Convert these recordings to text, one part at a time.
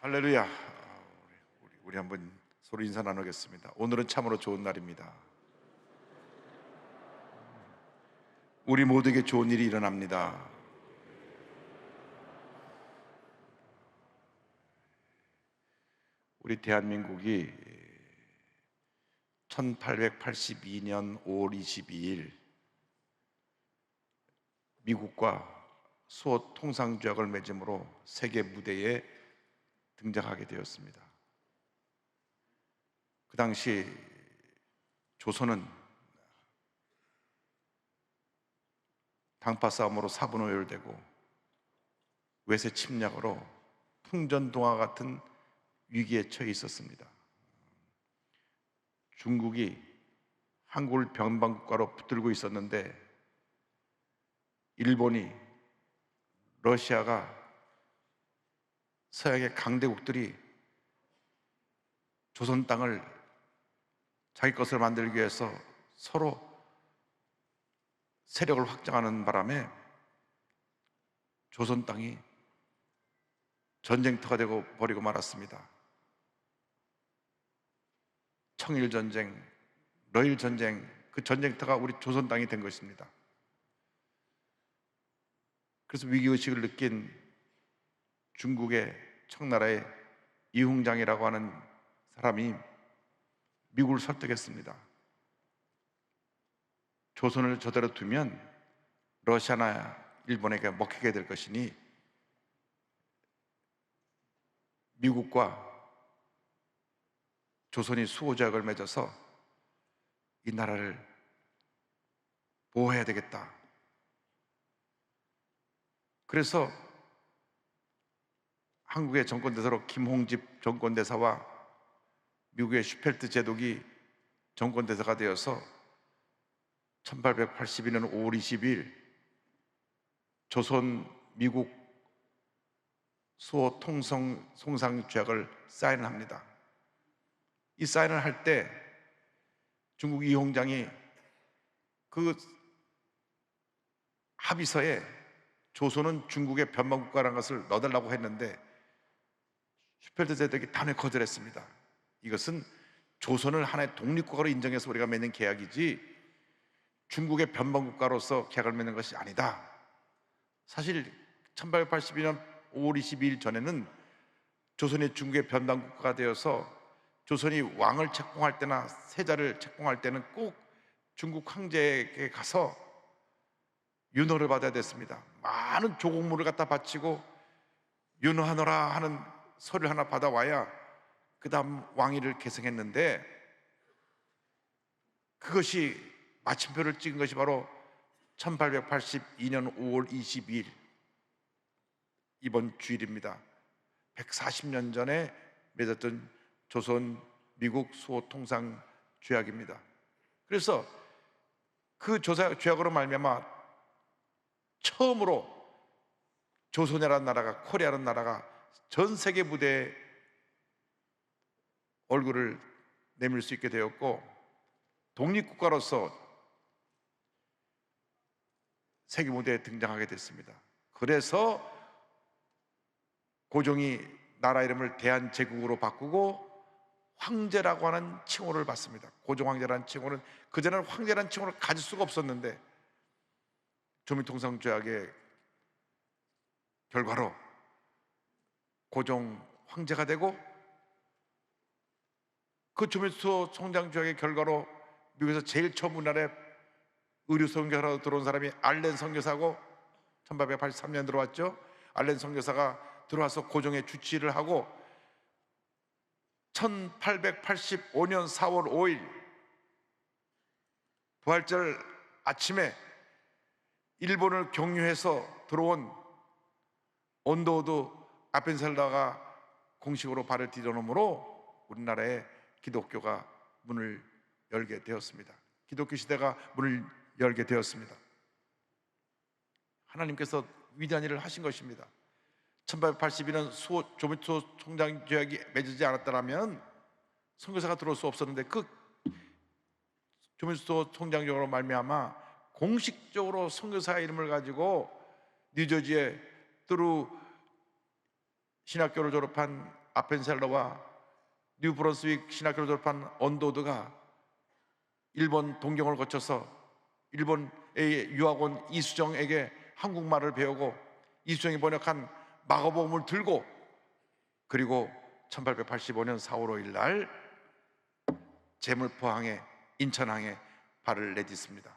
할렐루야. 우리 한번 서로 인사 나누겠습니다. 오늘은 참으로 좋은 날입니다. 우리 모두에게 좋은 일이 일어납니다. 우리 대한민국이 1882년 5월 22일 미국과 수호 통상조약을 맺음으로 세계 무대에 등장하게 되었습니다. 그 당시 조선은 당파 싸움으로 사분오열되고 외세 침략으로 풍전동화 같은 위기에 처해 있었습니다. 중국이 한국을 변방국가로 붙들고 있었는데 일본이, 러시아가, 서양의 강대국들이 조선 땅을 자기 것을 만들기 위해서 서로 세력을 확장하는 바람에 조선 땅이 전쟁터가 되고 버리고 말았습니다. 청일전쟁, 러일전쟁, 그 전쟁터가 우리 조선 땅이 된 것입니다. 그래서 위기의식을 느낀 중국의 청나라의 이훈장이라고 하는 사람이 미국을 설득했습니다. 조선을 저대로 두면 러시아나 일본에게 먹히게 될 것이니 미국과 조선이 수호조약을 맺어서 이 나라를 보호해야 되겠다. 그래서 한국의 정권대사로 김홍집 정권대사와 미국의 슈펠트 제독이 정권대사가 되어서 1882년 5월 20일 조선 미국 수호 통상조약을 사인합니다. 이 사인을 할 때 중국 이홍장이 그 합의서에 조선은 중국의 변방국가라는 것을 넣어달라고 했는데 슈펠트 제독이 단호히 거절했습니다. 이것은 조선을 하나의 독립국가로 인정해서 우리가 맺는 계약이지 중국의 변방국가로서 계약을 맺는 것이 아니다. 사실 1882년 5월 22일 전에는 조선이 중국의 변방국가가 되어서 조선이 왕을 책봉할 때나 세자를 책봉할 때는 꼭 중국 황제에게 가서 윤호를 받아야 됐습니다. 많은 조공물을 갖다 바치고 윤호하노라 하는 서류를 하나 받아와야 그 다음 왕위를 계승했는데 그것이 마침표를 찍은 것이 바로 1882년 5월 22일 이번 주일입니다. 140년 전에 맺었던 조선 미국 수호 통상 조약입니다. 그래서 그 조약으로 말미암아 처음으로 조선이라는 나라가, 코리아라는 나라가 전 세계 무대에 얼굴을 내밀 수 있게 되었고 독립국가로서 세계 무대에 등장하게 됐습니다. 그래서 고종이 나라 이름을 대한제국으로 바꾸고 황제라고 하는 칭호를 받습니다. 고종 황제라는 칭호는 그전에는 황제라는 칭호를 가질 수가 없었는데 조민통상조약의 결과로 고종 황제가 되고 그 조민수 총장조약의 결과로 미국에서 제일 처음 우리나라에 의류 선교사로 들어온 사람이 알렌 선교사고 1883년 들어왔죠. 알렌 선교사가 들어와서 고종의 주치를 하고 1885년 4월 5일 부활절 아침에 일본을 경유해서 들어온 온도우드 아펜셀라가 공식으로 발을 디뎌놓으므로 우리나라에 기독교가 문을 열게 되었습니다. 기독교 시대가 문을 열게 되었습니다. 하나님께서 위대한 일을 하신 것입니다. 1882년 조민수 총장 조약이 맺어지지 않았다면 선교사가 들어올 수 없었는데 그 조민수 총장 조약으로 말미암아 공식적으로 선교사 이름을 가지고 뉴저지의 뚜루 신학교를 졸업한 아펜셀러와 뉴브런스윅 신학교를 졸업한 언도드가 일본 동경을 거쳐서 일본의 유학원 이수정에게 한국말을 배우고 이수정이 번역한 마가복음을 들고, 그리고 1885년 4월 5일 날 제물포항에, 인천항에 발을 내딛습니다.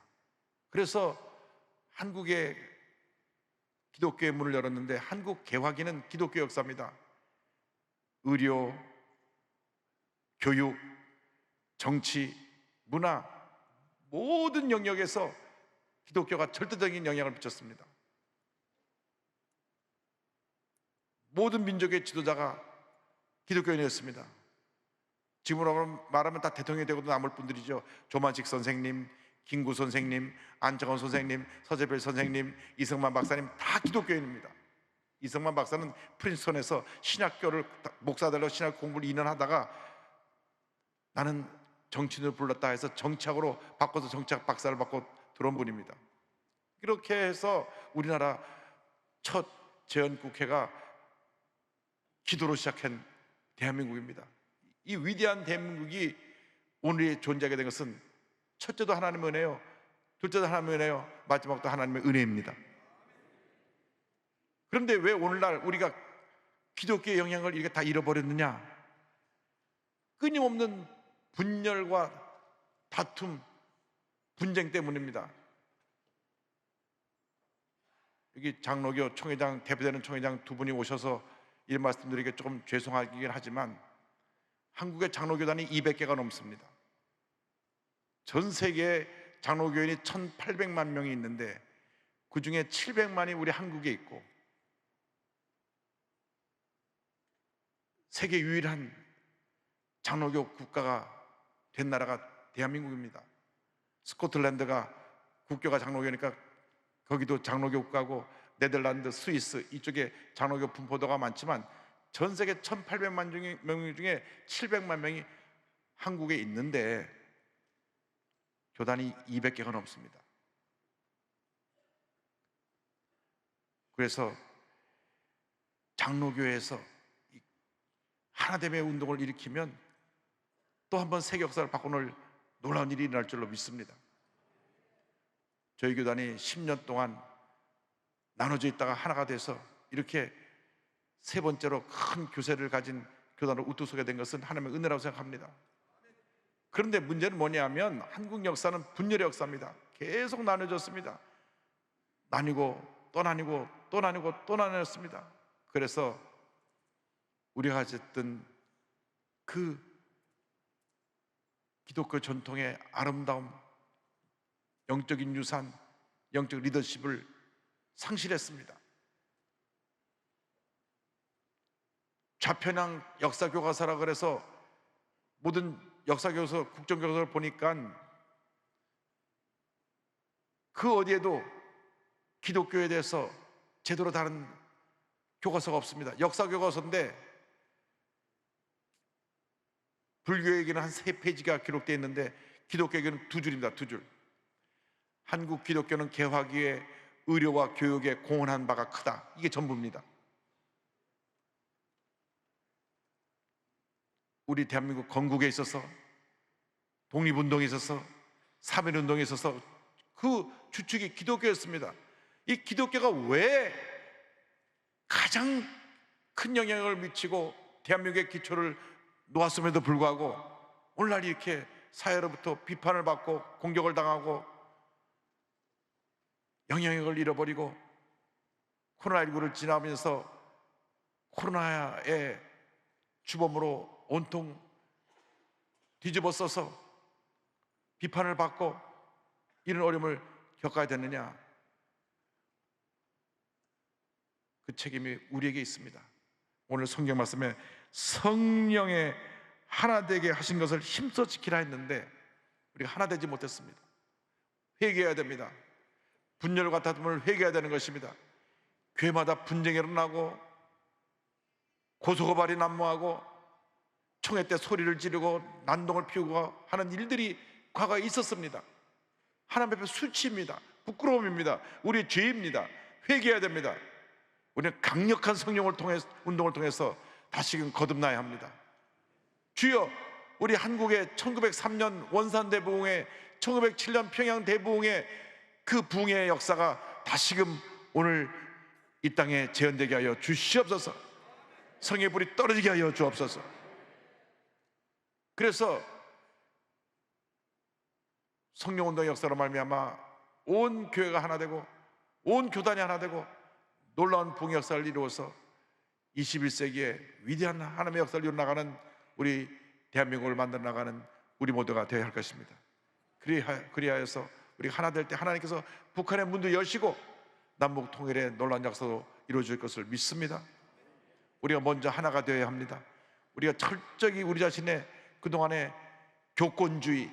그래서 한국의 기독교의 문을 열었는데, 한국 개화기는 기독교 역사입니다. 의료, 교육, 정치, 문화, 모든 영역에서 기독교가 절대적인 영향을 미쳤습니다. 모든 민족의 지도자가 기독교인이었습니다. 지금으로 말하면 다 대통령이 되고도 남을 분들이죠. 조만식 선생님, 김구 선생님, 안정원 선생님, 서재별 선생님, 이승만 박사님, 다 기독교인입니다. 이승만 박사는 프린스턴에서 신학교를, 목사들로 신학 공부를 2년 하다가 나는 정치인을 불렀다 해서 정치학으로 바꿔서 정치학 박사를 받고 들어온 분입니다. 이렇게 해서 우리나라 첫 재헌국회가 기도로 시작한 대한민국입니다. 이 위대한 대한민국이 오늘에 존재하게 된 것은 첫째도 하나님의 은혜요, 둘째도 하나님의 은혜요, 마지막도 하나님의 은혜입니다. 그런데 왜 오늘날 우리가 기독교의 영향을 이렇게 다 잃어버렸느냐? 끊임없는 분열과 다툼, 분쟁 때문입니다. 여기 장로교 총회장, 대표되는 총회장 두 분이 오셔서 이 말씀드리기 조금 죄송하긴 하지만 한국의 장로교단이 200개가 넘습니다. 전 세계에 장로교인이 1800만 명이 있는데 그 중에 700만이 우리 한국에 있고, 세계 유일한 장로교 국가가 된 나라가 대한민국입니다. 스코틀랜드가 국교가 장로교니까 거기도 장로교 국가고, 네덜란드, 스위스 이쪽에 장로교 분포도가 많지만 전 세계 1800만 명 중에 700만 명이 한국에 있는데 교단이 200개가 넘습니다. 그래서 장로교회에서 하나됨의 운동을 일으키면 또 한 번 세계 역사를 바꿔놓을 놀라운 일이 일어날 줄로 믿습니다. 저희 교단이 10년 동안 나눠져 있다가 하나가 돼서 이렇게 세 번째로 큰 교세를 가진 교단으로 우뚝서게 된 것은 하나님의 은혜라고 생각합니다. 그런데 문제는 뭐냐면 한국 역사는 분열의 역사입니다. 계속 나눠졌습니다. 나뉘고 또 나뉘고 또 나뉘고 또 나뉘었습니다. 그래서 우리가 가졌던 그 기독교 전통의 아름다움, 영적인 유산, 영적 리더십을 상실했습니다. 좌편향 역사교과서라 그래서 모든 역사교과서, 국정교과서를 보니까 그 어디에도 기독교에 대해서 제대로 다른 교과서가 없습니다. 역사교과서인데 불교에게는 한 3페이지가 기록되어 있는데 기독교에게는 2줄입니다. 2줄. 한국 기독교는 개화기에 의료와 교육에 공헌한 바가 크다. 이게 전부입니다. 우리 대한민국 건국에 있어서, 독립운동에 있어서, 사민운동에 있어서 그 주축이 기독교였습니다. 이 기독교가 왜 가장 큰 영향을 미치고 대한민국의 기초를 놓았음에도 불구하고 오늘날 이렇게 사회로부터 비판을 받고 공격을 당하고 영향력을 잃어버리고 코로나19를 지나면서 코로나의 주범으로 온통 뒤집어 써서 비판을 받고 이런 어려움을 겪어야 되느냐? 그 책임이 우리에게 있습니다. 오늘 성경 말씀에 성령의 하나 되게 하신 것을 힘써 지키라 했는데 우리가 하나 되지 못했습니다. 회개해야 됩니다. 분열과 다툼을 회개해야 되는 것입니다. 교회마다 분쟁이 일어나고 고소고발이 난무하고 총회 때 소리를 지르고 난동을 피우고 하는 일들이 과거에 있었습니다. 하나님 앞에 수치입니다. 부끄러움입니다. 우리의 죄입니다. 회개해야 됩니다. 우리는 강력한 성령을 통해 운동을 통해서 다시금 거듭나야 합니다. 주여, 우리 한국의 1903년 원산 대부흥의 1907년 평양 대부흥의 그 부흥의 역사가 다시금 오늘 이 땅에 재현되게 하여 주시옵소서. 성의 불이 떨어지게 하여 주옵소서. 그래서 성령운동의 역사로 말미암아 온 교회가 하나 되고 온 교단이 하나 되고 놀라운 부흥의 역사를 이루어서 21세기에 위대한 하나님의 역사를 이루어나가는 우리 대한민국을 만들어 나가는 우리 모두가 되어야 할 것입니다. 그리하여서 우리가 하나 될 때 하나님께서 북한의 문도 여시고 남북 통일의 놀라운 역사도 이루어질 것을 믿습니다. 우리가 먼저 하나가 되어야 합니다. 우리가 철저히 우리 자신의 그동안의 교권주의,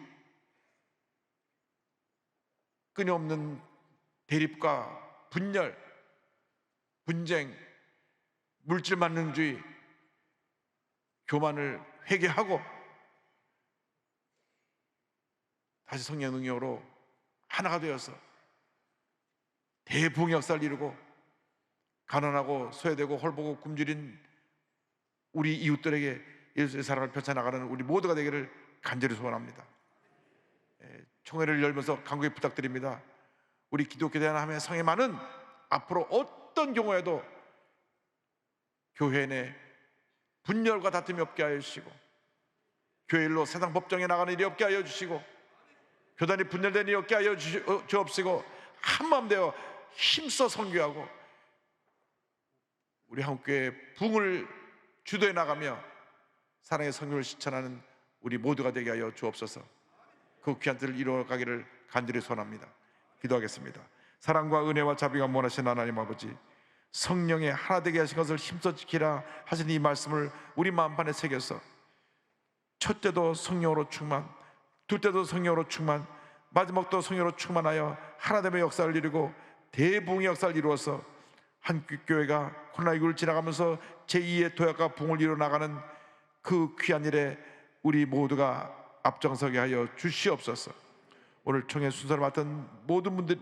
끊임없는 대립과 분열, 분쟁, 물질 만능주의, 교만을 회개하고 다시 성령 능력으로 하나가 되어서 대부흥 역사를 이루고 가난하고 소외되고 홀보고 굶주린 우리 이웃들에게 예수의 사랑을 펼쳐나가는 우리 모두가 되기를 간절히 소원합니다. 총회를 열면서 간곡히 부탁드립니다. 우리 기독교 대한함의 성에 많은 앞으로 어떤 경우에도 교회 내 분열과 다툼이 없게 하여 주시고 교회 일로 세상 법정에 나가는 일이 없게 하여 주시고 교단이 분열된 일이 없게 하여 주옵시고 한마음 되어 힘써 선교하고 우리 한국교회의 부흥을 주도해 나가며 사랑의 성령을 실천하는 우리 모두가 되게 하여 주옵소서. 그 귀한 뜻을 이루어가기를 간절히 소원합니다. 기도하겠습니다. 사랑과 은혜와 자비가 원하신 하나님 아버지, 성령의 하나 되게 하신 것을 힘써 지키라 하신 이 말씀을 우리 마음판에 새겨서 첫째도 성령으로 충만, 둘째도 성령으로 충만, 마지막도 성령으로 충만하여 하나됨의 역사를 이루고 대부흥의 역사를 이루어서 한국교회가 코로나19를 지나가면서 제2의 도약과 부흥을 이루어나가는 그 귀한 일에 우리 모두가 앞장서게 하여 주시옵소서. 오늘 총회 순서를 맡은 모든 분들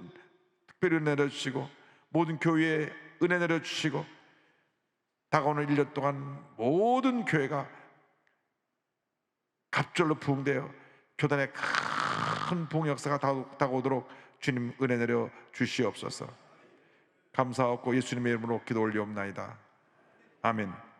특별히 은혜 내려주시고 모든 교회에 은혜 내려주시고 다가오는 1년 동안 모든 교회가 갑절로 부흥되어 교단의 큰 부흥 역사가 다가오도록 주님 은혜 내려 주시옵소서. 감사하고 예수님의 이름으로 기도 올리옵나이다. 아멘.